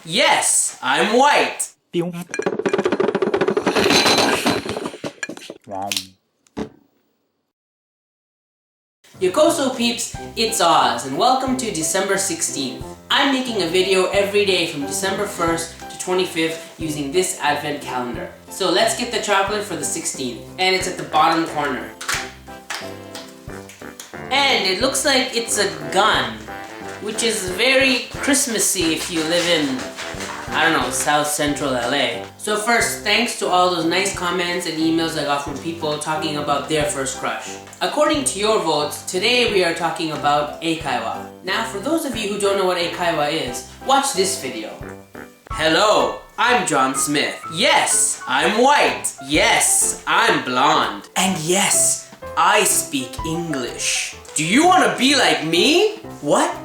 Yes, I'm white. Yokoso peeps, it's Oz and welcome to December 16th. I'm making a video every day from December 1st to 25th using this advent calendar. So let's get the chocolate for the 16th, and it's at the bottom corner. And it looks like it's a gun, which is very Christmassy if you live in, I don't know, South Central LA. So first, thanks to all those nice comments and emails I got from people talking about their first crush. According to your votes, today we are talking about eikaiwa. Now for those of you who don't know what eikaiwa is, watch this video. Hello, I'm John Smith. Yes, I'm white. Yes, I'm blonde. And yes, I speak English. Do you want to be like me? What?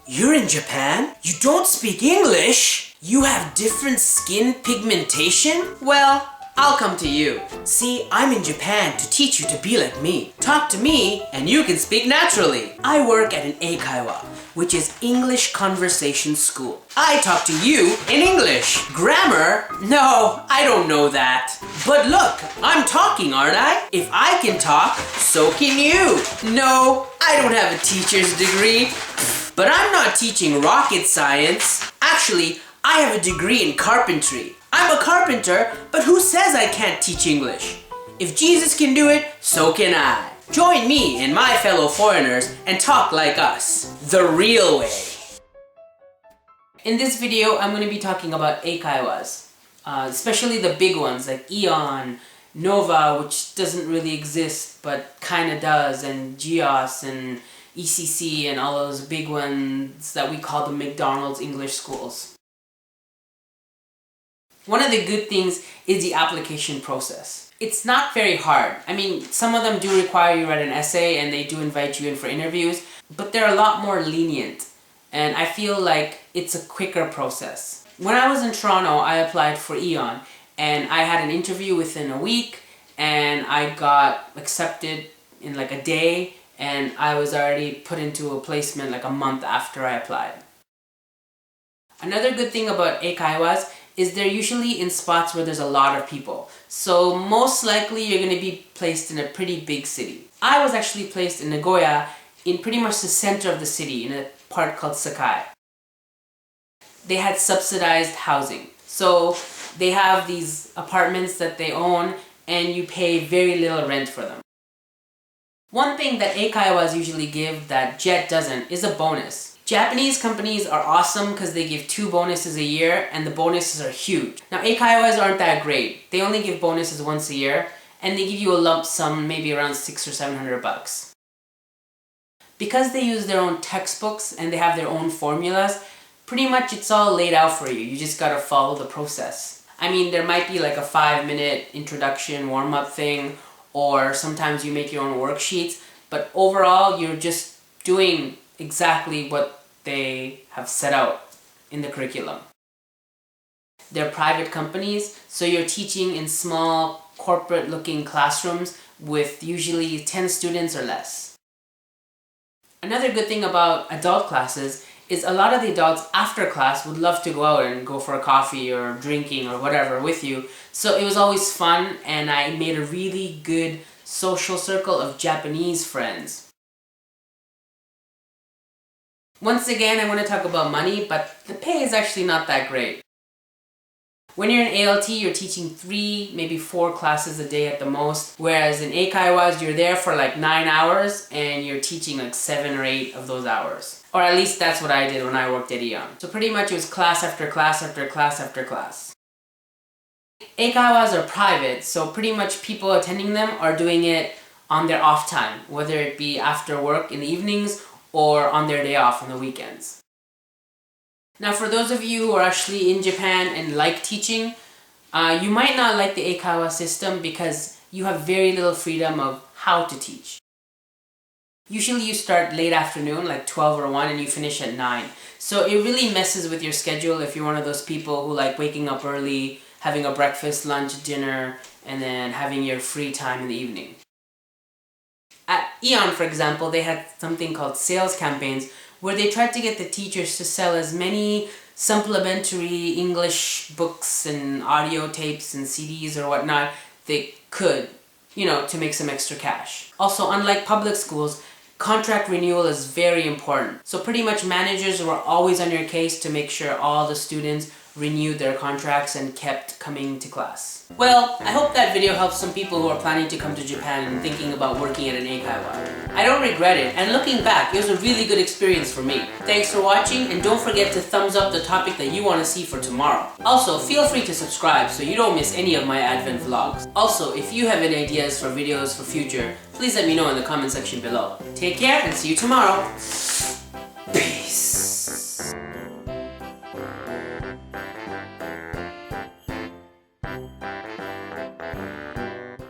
You're in Japan? You don't speak English? You have different skin pigmentation? Well, I'll come to you. See, I'm in Japan to teach you to be like me. Talk to me and you can speak naturally. I work at an eikaiwa, which is English Conversation School. I talk to you in English. Grammar? No, I don't know that. But look, I'm talking, aren't I? If I can talk, so can you. No, I don't have a teacher's degree. But I'm not teaching rocket science. Actually, I have a degree in carpentry. I'm a carpenter, but who says I can't teach English? If Jesus can do it, so can I. Join me and my fellow foreigners and talk like us, the real way. In this video, I'm going to be talking about eikaiwas, especially the big ones like Eon, Nova, which doesn't really exist but kinda does, and Geos and ECC and all those big ones that we call the McDonald's English schools. One of the good things is the application process. It's not very hard. I mean, some of them do require you write an essay and they do invite you in for interviews, but they're a lot more lenient, and I feel like it's a quicker process. When I was in Toronto, I applied for Eon and I had an interview within a week and I got accepted in like a day, and I was already put into a placement like a month after I applied. Another good thing about eikaiwas is they're usually in spots where there's a lot of people. So most likely you're going to be placed in a pretty big city. I was actually placed in Nagoya, in pretty much the center of the city, in a part called Sakai. They had subsidized housing. So they have these apartments that they own and you pay very little rent for them. One thing that eikaiwas usually give that JET doesn't is a bonus. Japanese companies are awesome because they give 2 bonuses a year and the bonuses are huge. Now eikaiwas aren't that great. They only give bonuses once a year and they give you a lump sum, maybe around $600 or $700. Because they use their own textbooks and they have their own formulas, pretty much it's all laid out for you. You just gotta follow the process. I mean, there might be like a 5-minute introduction warm-up thing, or sometimes you make your own worksheets, but overall you're just doing exactly what they have set out in the curriculum. They're private companies, so you're teaching in small corporate looking classrooms with usually 10 students or less. Another good thing about adult classes is a lot of the adults after class would love to go out and go for a coffee or drinking or whatever with you. So it was always fun, and I made a really good social circle of Japanese friends. Once again, I want to talk about money, but the pay is actually not that great. When you're in ALT, you're teaching 3, maybe 4 classes a day at the most, whereas in eikaiwas, you're there for like 9 hours and you're teaching like 7 or 8 of those hours. Or at least that's what I did when I worked at Eon. So pretty much it was class after class after class after class. Eikaiwas are private, so pretty much people attending them are doing it on their off time, whether it be after work in the evenings or on their day off on the weekends. Now for those of you who are actually in Japan and like teaching, you might not like the eikaiwa system because you have very little freedom of how to teach. Usually you start late afternoon, like 12 or 1, and you finish at 9. So it really messes with your schedule if you're one of those people who like waking up early, having a breakfast, lunch, dinner, and then having your free time in the evening. At Eon, for example, they had something called sales campaigns where they tried to get the teachers to sell as many supplementary English books and audio tapes and CDs or whatnot, they could, to make some extra cash. Also, unlike public schools, contract renewal is very important. So pretty much managers were always on your case to make sure all the students renewed their contracts and kept coming to class. Well, I hope that video helps some people who are planning to come to Japan and thinking about working at an eikaiwa. I don't regret it, and looking back, it was a really good experience for me. Thanks for watching, and don't forget to thumbs up the topic that you want to see for tomorrow. Also, feel free to subscribe so you don't miss any of my Advent vlogs. Also, if you have any ideas for videos for future, please let me know in the comment section below. Take care and see you tomorrow. Peace.